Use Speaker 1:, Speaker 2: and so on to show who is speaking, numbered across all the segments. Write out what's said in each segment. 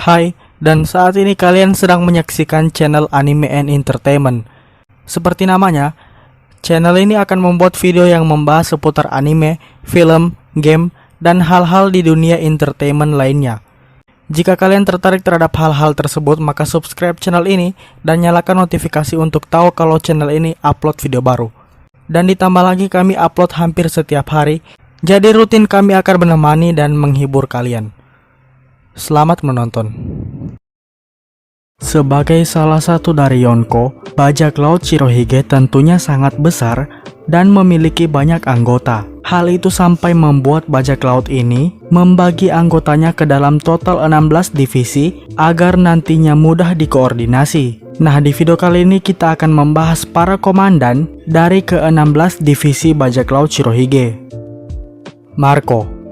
Speaker 1: Hai, dan saat ini kalian sedang menyaksikan channel Anime and Entertainment. Seperti namanya, channel ini akan membuat video yang membahas seputar anime, film, game, dan hal-hal di dunia entertainment lainnya. Jika kalian tertarik terhadap hal-hal tersebut, maka subscribe channel ini dan nyalakan notifikasi untuk tahu kalau channel ini upload video baru. Dan ditambah lagi kami upload hampir setiap hari, jadi rutin kami akan menemani dan menghibur kalian. Selamat menonton. Sebagai salah satu dari Yonko, bajak laut Shirohige tentunya sangat besar dan memiliki banyak anggota. Hal itu sampai membuat bajak laut ini membagi anggotanya ke dalam total 16 divisi agar nantinya mudah dikoordinasi. Nah, di video kali ini kita akan membahas para komandan dari ke-16 divisi bajak laut Shirohige.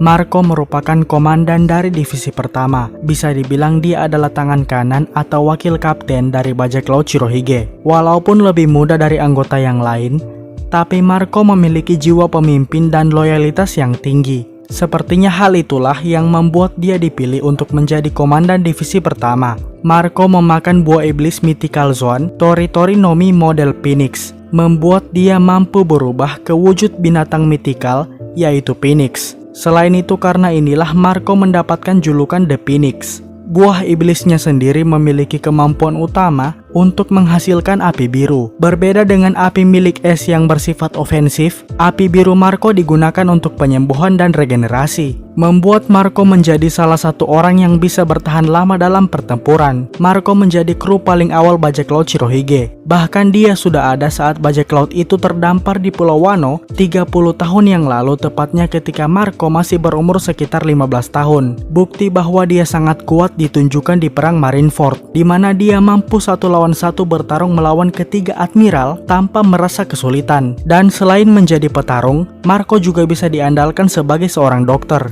Speaker 1: Marco merupakan komandan dari divisi pertama. Bisa dibilang dia adalah tangan kanan atau wakil kapten dari bajak laut Shirohige. Walaupun lebih muda dari anggota yang lain, tapi Marco memiliki jiwa pemimpin dan loyalitas yang tinggi. Sepertinya hal itulah yang membuat dia dipilih untuk menjadi komandan divisi pertama. Marco memakan buah iblis Mythical Zone Tori Nomi model Phoenix, membuat dia mampu berubah ke wujud binatang mythical, yaitu Phoenix. Selain itu, karena inilah Marco mendapatkan julukan The Phoenix. Buah iblisnya sendiri memiliki kemampuan utama untuk menghasilkan api biru. Berbeda dengan api milik es yang bersifat ofensif, api biru Marco digunakan untuk penyembuhan dan regenerasi, membuat Marco menjadi salah satu orang yang bisa bertahan lama dalam pertempuran. Marco menjadi kru paling awal bajak laut Shirohige. Bahkan dia sudah ada saat bajak laut itu terdampar di Pulau Wano 30 tahun yang lalu, tepatnya ketika Marco masih berumur sekitar 15 tahun. Bukti bahwa dia sangat kuat ditunjukkan di perang Marineford, di mana dia mampu satu lawan satu bertarung melawan ketiga admiral tanpa merasa kesulitan. Dan selain menjadi petarung, Marco juga bisa diandalkan sebagai seorang dokter.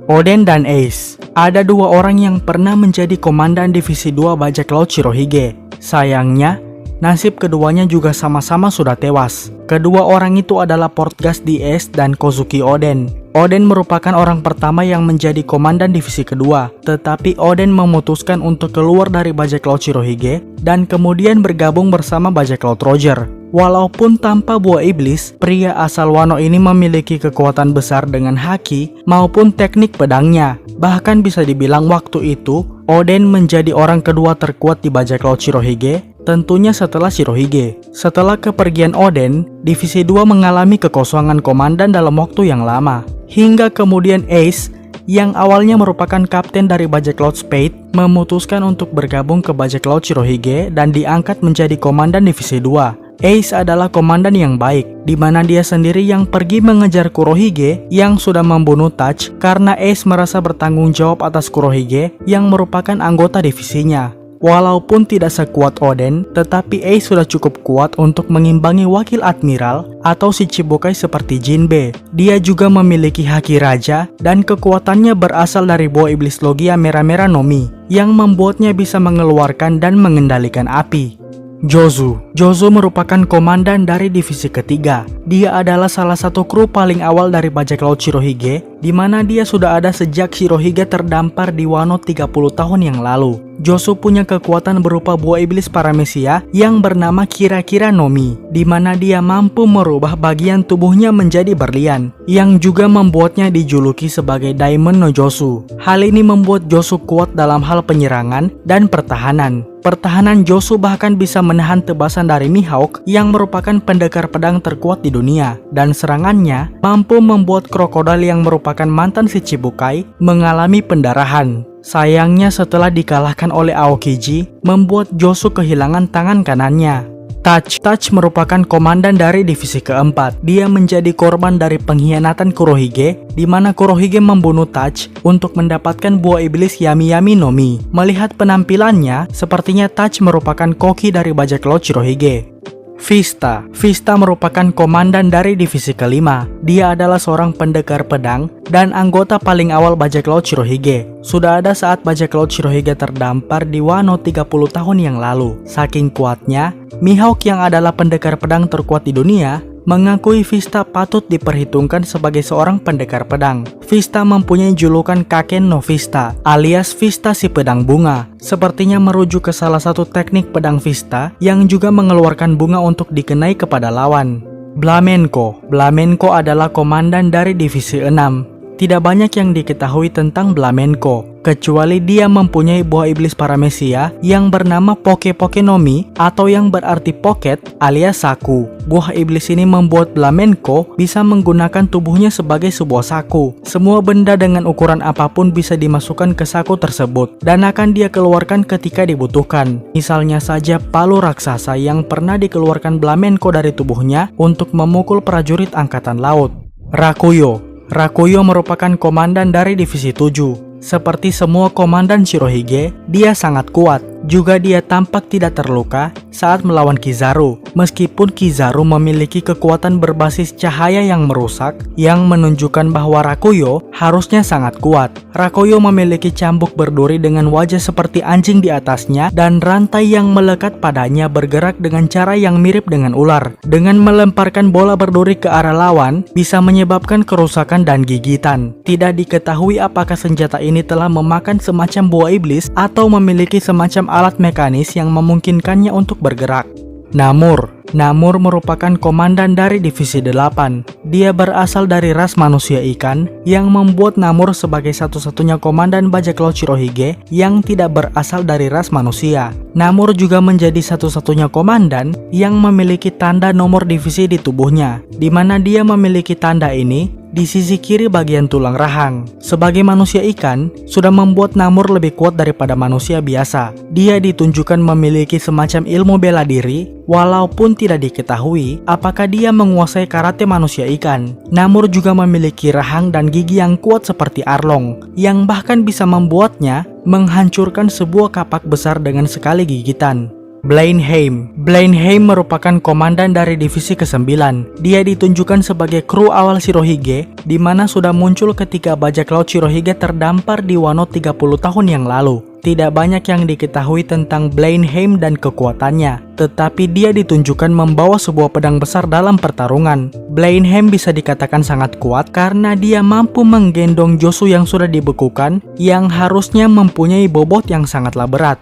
Speaker 1: Oden dan Ace, ada dua orang yang pernah menjadi komandan divisi 2 bajak laut Shirohige. Sayangnya, nasib keduanya juga sama-sama sudah tewas. Kedua orang itu adalah Portgas di Ace dan Kozuki Oden. Oden merupakan orang pertama yang menjadi komandan divisi kedua, tetapi Oden memutuskan untuk keluar dari bajak laut Shirohige dan kemudian bergabung bersama bajak laut Roger. Walaupun tanpa buah iblis, pria asal Wano ini memiliki kekuatan besar dengan haki maupun teknik pedangnya. Bahkan bisa dibilang waktu itu, Oden menjadi orang kedua terkuat di bajak laut Shirohige, tentunya setelah Shirohige. Setelah kepergian Oden, divisi 2 mengalami kekosongan komandan dalam waktu yang lama. Hingga kemudian Ace, yang awalnya merupakan kapten dari bajak laut Spade, memutuskan untuk bergabung ke bajak laut Shirohige dan diangkat menjadi komandan divisi 2. Ace adalah komandan yang baik, di mana dia sendiri yang pergi mengejar Kurohige yang sudah membunuh Touch karena Ace merasa bertanggung jawab atas Kurohige yang merupakan anggota divisinya. Walaupun tidak sekuat Oden, tetapi Ace sudah cukup kuat untuk mengimbangi wakil admiral atau Shichibukai seperti Jinbe. Dia juga memiliki haki raja dan kekuatannya berasal dari buah iblis Logia Merah-Merah Nomi yang membuatnya bisa mengeluarkan dan mengendalikan api. Jozu merupakan komandan dari divisi ketiga. Dia adalah salah satu kru paling awal dari bajak laut Shirohige, di mana dia sudah ada sejak Shirohige terdampar di Wano 30 tahun yang lalu. Jozu punya kekuatan berupa buah iblis Paramecia yang bernama Kira-Kira Nomi, di mana dia mampu merubah bagian tubuhnya menjadi berlian, yang juga membuatnya dijuluki sebagai Diamond no Jozu. Hal ini membuat Jozu kuat dalam hal penyerangan dan pertahanan. Pertahanan Jozu bahkan bisa menahan tebasan dari Mihawk yang merupakan pendekar pedang terkuat di dunia, dan serangannya mampu membuat krokodil yang merupakan mantan Shichibukai mengalami pendarahan. Sayangnya setelah dikalahkan oleh Aokiji, membuat Jozu kehilangan tangan kanannya. Touch merupakan komandan dari divisi keempat. Dia menjadi korban dari pengkhianatan Kurohige, di mana Kurohige membunuh Touch untuk mendapatkan buah iblis Yami Nomi. Melihat penampilannya, sepertinya Touch merupakan koki dari bajak laut Shirohige. Vista merupakan komandan dari divisi kelima. Dia adalah seorang pendekar pedang dan anggota paling awal bajak laut Shirohige. Sudah ada saat bajak laut Shirohige terdampar di Wano 30 tahun yang lalu. Saking kuatnya, Mihawk yang adalah pendekar pedang terkuat di dunia mengakui Vista patut diperhitungkan sebagai seorang pendekar pedang. Vista mempunyai julukan Kaken no Vista, alias Vista si pedang bunga. Sepertinya merujuk ke salah satu teknik pedang Vista yang juga mengeluarkan bunga untuk dikenai kepada lawan. Blamenko adalah komandan dari Divisi 6. Tidak banyak yang diketahui tentang Blamenko, kecuali dia mempunyai buah iblis paramesia yang bernama Poke-Pokenomi atau yang berarti pocket alias saku. Buah iblis ini membuat Blamenko bisa menggunakan tubuhnya sebagai sebuah saku. Semua benda dengan ukuran apapun bisa dimasukkan ke saku tersebut dan akan dia keluarkan ketika dibutuhkan. Misalnya saja palu raksasa yang pernah dikeluarkan Blamenko dari tubuhnya untuk memukul prajurit angkatan laut. Rakuyo merupakan komandan dari Divisi 7. Seperti semua komandan Shirohige, dia sangat kuat. Juga dia tampak tidak terluka saat melawan Kizaru. Meskipun Kizaru memiliki kekuatan berbasis cahaya yang merusak, yang menunjukkan bahwa Rakuyo harusnya sangat kuat. Rakuyo memiliki cambuk berduri dengan wajah seperti anjing di atasnya dan rantai yang melekat padanya bergerak dengan cara yang mirip dengan ular. Dengan melemparkan bola berduri ke arah lawan, bisa menyebabkan kerusakan dan gigitan. Tidak diketahui apakah senjata ini telah memakan semacam buah iblis atau memiliki semacam alat mekanis yang memungkinkannya untuk bergerak. Namur merupakan komandan dari Divisi 8. Dia berasal dari ras manusia ikan yang membuat Namur sebagai satu-satunya komandan bajak laut Shirohige yang tidak berasal dari ras manusia. Namur juga menjadi satu-satunya komandan yang memiliki tanda nomor divisi di tubuhnya, di mana dia memiliki tanda ini di sisi kiri bagian tulang rahang. Sebagai manusia ikan, sudah membuat Namur lebih kuat daripada manusia biasa. Dia ditunjukkan memiliki semacam ilmu bela diri, walaupun tidak diketahui apakah dia menguasai karate manusia ikan. Namur juga memiliki rahang dan gigi yang kuat seperti Arlong, yang bahkan bisa membuatnya menghancurkan sebuah kapak besar dengan sekali gigitan. Blainheim merupakan komandan dari Divisi ke-9. Dia ditunjukkan sebagai kru awal Shirohige, di mana sudah muncul ketika bajak laut Shirohige terdampar di Wano 30 tahun yang lalu. Tidak banyak yang diketahui tentang Blainheim dan kekuatannya, tetapi dia ditunjukkan membawa sebuah pedang besar dalam pertarungan. Blainheim bisa dikatakan sangat kuat karena dia mampu menggendong Josu yang sudah dibekukan, yang harusnya mempunyai bobot yang sangatlah berat.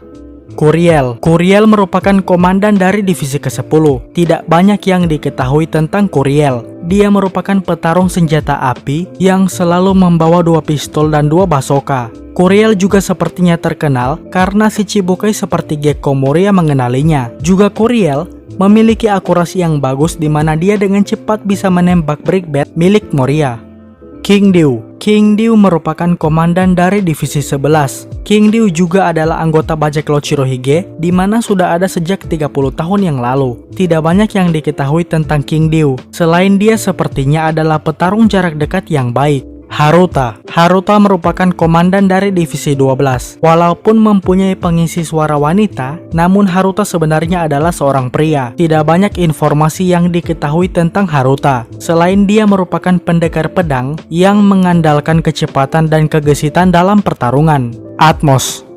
Speaker 1: Kuriel merupakan komandan dari Divisi ke-10. Tidak banyak yang diketahui tentang Kuriel. Dia merupakan petarung senjata api yang selalu membawa 2 pistol dan 2 basoka. Kuriel juga sepertinya terkenal karena si Chibukai seperti Gekko Moria mengenalinya. Juga Kuriel memiliki akurasi yang bagus di mana dia dengan cepat bisa menembak brickbat milik Moria. King Dew merupakan komandan dari Divisi 11. King Dew juga adalah anggota bajak laut Shirohige, di mana sudah ada sejak 30 tahun yang lalu. Tidak banyak yang diketahui tentang King Dew, selain dia sepertinya adalah petarung jarak dekat yang baik. Haruta merupakan komandan dari Divisi 12. Walaupun mempunyai pengisi suara wanita, namun Haruta sebenarnya adalah seorang pria. Tidak banyak informasi yang diketahui tentang Haruta, selain dia merupakan pendekar pedang yang mengandalkan kecepatan dan kegesitan dalam pertarungan.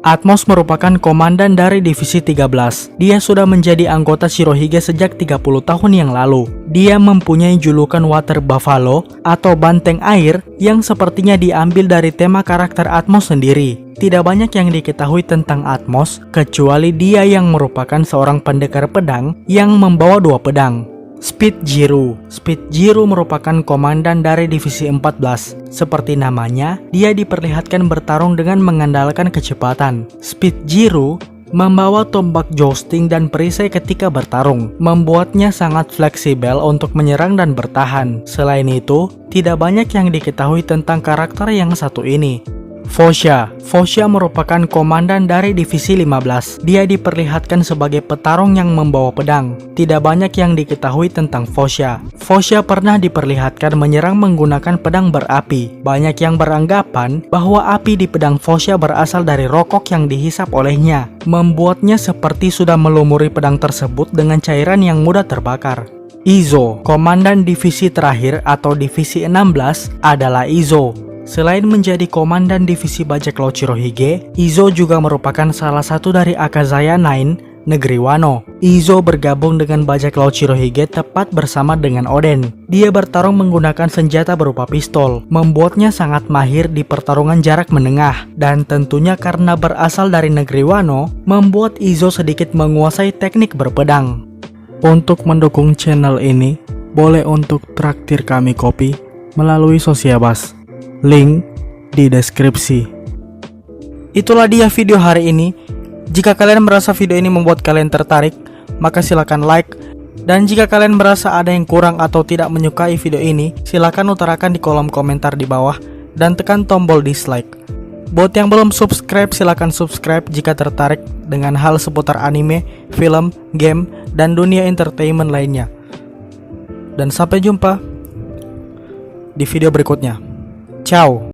Speaker 1: Atmos merupakan komandan dari Divisi 13. Dia sudah menjadi anggota Shirohige sejak 30 tahun yang lalu. Dia mempunyai julukan Water Buffalo atau banteng air yang sepertinya diambil dari tema karakter Atmos sendiri. Tidak banyak yang diketahui tentang Atmos, kecuali dia yang merupakan seorang pendekar pedang yang membawa 2 pedang. Speed Jiro merupakan komandan dari Divisi 14. Seperti namanya, dia diperlihatkan bertarung dengan mengandalkan kecepatan. Speed Jiro membawa tombak jousting dan perisai ketika bertarung, membuatnya sangat fleksibel untuk menyerang dan bertahan. Selain itu, tidak banyak yang diketahui tentang karakter yang satu ini. Fosha merupakan komandan dari Divisi 15. Dia diperlihatkan sebagai petarung yang membawa pedang. Tidak banyak yang diketahui tentang Fosha. Fosha pernah diperlihatkan menyerang menggunakan pedang berapi. Banyak yang beranggapan bahwa api di pedang Fosha berasal dari rokok yang dihisap olehnya, membuatnya seperti sudah melumuri pedang tersebut dengan cairan yang mudah terbakar. Izo, komandan divisi terakhir atau Divisi 16 adalah Izo. Selain menjadi komandan divisi bajak laut Shirohige, Izo juga merupakan salah satu dari Akazaya 9 negeri Wano. Izo bergabung dengan bajak laut Shirohige tepat bersama dengan Oden. Dia bertarung menggunakan senjata berupa pistol, membuatnya sangat mahir di pertarungan jarak menengah. Dan tentunya karena berasal dari negeri Wano, membuat Izo sedikit menguasai teknik berpedang. Untuk mendukung channel ini, boleh untuk traktir kami kopi melalui Sosiabas. Link di deskripsi. Itulah dia video hari ini. Jika kalian merasa video ini membuat kalian tertarik, maka silakan like. Dan jika kalian merasa ada yang kurang atau tidak menyukai video ini, silakan utarakan di kolom komentar di bawah dan tekan tombol dislike. Buat yang belum subscribe, silakan subscribe jika tertarik dengan hal seputar anime, film, game, dan dunia entertainment lainnya. Dan sampai jumpa di video berikutnya. Ciao.